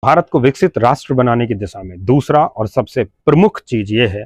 भारत को विकसित राष्ट्र बनाने की दिशा में दूसरा और सबसे प्रमुख चीज ये है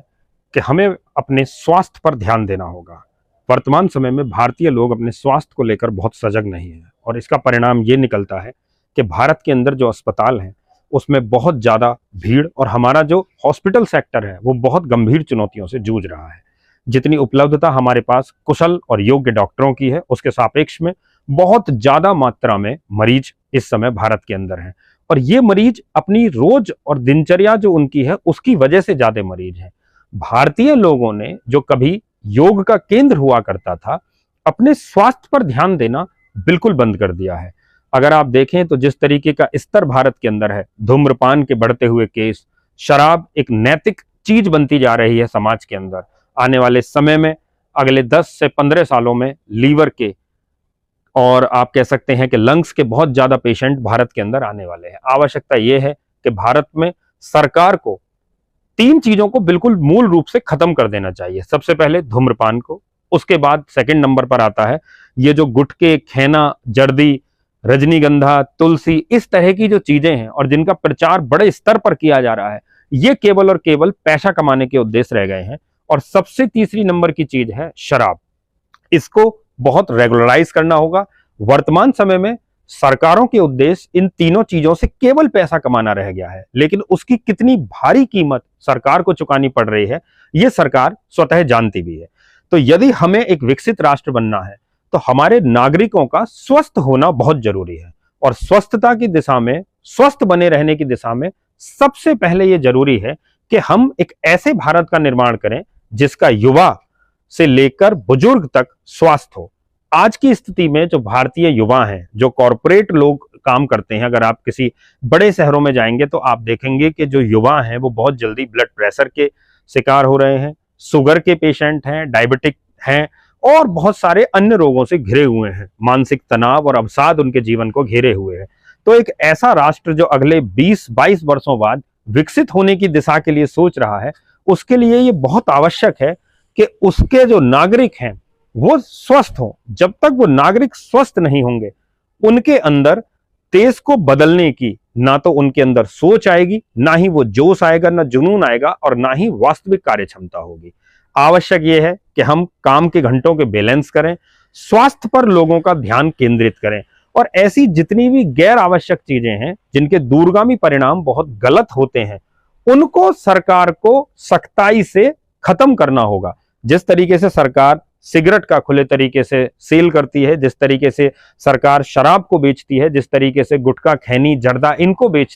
कि हमें अपने स्वास्थ्य पर ध्यान देना होगा। वर्तमान समय में भारतीय लोग अपने स्वास्थ्य को लेकर बहुत सजग नहीं है और इसका परिणाम ये निकलता है कि भारत के अंदर जो अस्पताल हैं उसमें बहुत ज़्यादा भीड़ और हमारा जो हॉस्पिटल सेक्टर है वो बहुत गंभीर चुनौतियों से जूझ रहा है। जितनी उपलब्धता हमारे पास कुशल और योग्य डॉक्टरों की है उसके सापेक्ष में बहुत ज़्यादा मात्रा में मरीज इस समय भारत के अंदर हैं और ये मरीज अपनी रोज और दिनचर्या जो उनकी है उसकी वजह से ज़्यादा मरीज हैं। भारतीय लोगों ने जो कभी योग का केंद्र हुआ करता था अपने स्वास्थ्य पर ध्यान देना बिल्कुल बंद कर दिया है। अगर आप देखें तो जिस तरीके का स्तर भारत के अंदर है, धूम्रपान के बढ़ते हुए केस, शराब एक नैतिक चीज बनती जा रही है समाज के अंदर। आने वाले समय में अगले 10 से 15 सालों में लीवर के और आप कह सकते हैं कि लंग्स के बहुत ज्यादा पेशेंट भारत के अंदर आने वाले हैं। आवश्यकता यह है कि भारत में सरकार को 3 चीजों को बिल्कुल मूल रूप से खत्म कर देना चाहिए। सबसे पहले धूम्रपान को, उसके बाद सेकंड नंबर पर आता है ये जो गुटखे, खैना, जर्दी, रजनीगंधा, तुलसी, इस तरह की जो चीजें हैं और जिनका प्रचार बड़े स्तर पर किया जा रहा है, ये केवल और केवल पैसा कमाने के उद्देश्य रह गए हैं। और सबसे तीसरी नंबर की चीज है शराब। इसको बहुत रेगुलराइज करना होगा। वर्तमान समय में सरकारों के उद्देश्य इन तीनों चीजों से केवल पैसा कमाना रह गया है, लेकिन उसकी कितनी भारी कीमत सरकार को चुकानी पड़ रही है ये सरकार स्वतः जानती भी है। तो यदि हमें एक विकसित राष्ट्र बनना है तो हमारे नागरिकों का स्वस्थ होना बहुत जरूरी है और स्वस्थता की दिशा में, स्वस्थ बने रहने की दिशा में सबसे पहले यह जरूरी है कि हम एक ऐसे भारत का निर्माण करें जिसका युवा से लेकर बुजुर्ग तक स्वास्थ्य हो। आज की स्थिति में जो भारतीय युवा हैं, जो कॉरपोरेट लोग काम करते हैं, अगर आप किसी बड़े शहरों में जाएंगे तो आप देखेंगे कि जो युवा हैं वो बहुत जल्दी ब्लड प्रेशर के शिकार हो रहे हैं, शुगर के पेशेंट हैं, डायबिटिक हैं और बहुत सारे अन्य रोगों से घिरे हुए हैं। मानसिक तनाव और अवसाद उनके जीवन को घेरे हुए है। तो एक ऐसा राष्ट्र जो अगले 20-22 वर्षों बाद विकसित होने की दिशा के लिए सोच रहा है, उसके लिए ये बहुत आवश्यक है कि उसके जो नागरिक हैं वो स्वस्थ हों। जब तक वो नागरिक स्वस्थ नहीं होंगे, उनके अंदर देश को बदलने की ना तो उनके अंदर सोच आएगी, ना ही वो जोश आएगा, ना जुनून आएगा और ना ही वास्तविक कार्य क्षमता होगी। आवश्यक यह है कि हम काम के घंटों के बैलेंस करें, स्वास्थ्य पर लोगों का ध्यान केंद्रित करें और ऐसी जितनी भी गैर आवश्यक चीजें हैं जिनके दूरगामी परिणाम बहुत गलत होते हैं, उनको सरकार को सख्ताई से खत्म करना होगा। जिस तरीके से सरकार सिगरेट का खुले तरीके से सेल करती है, जिस तरीके से सरकार शराब को बेचती है, जिस तरीके से गुटखा, खैनी, जर्दा इनको बेचती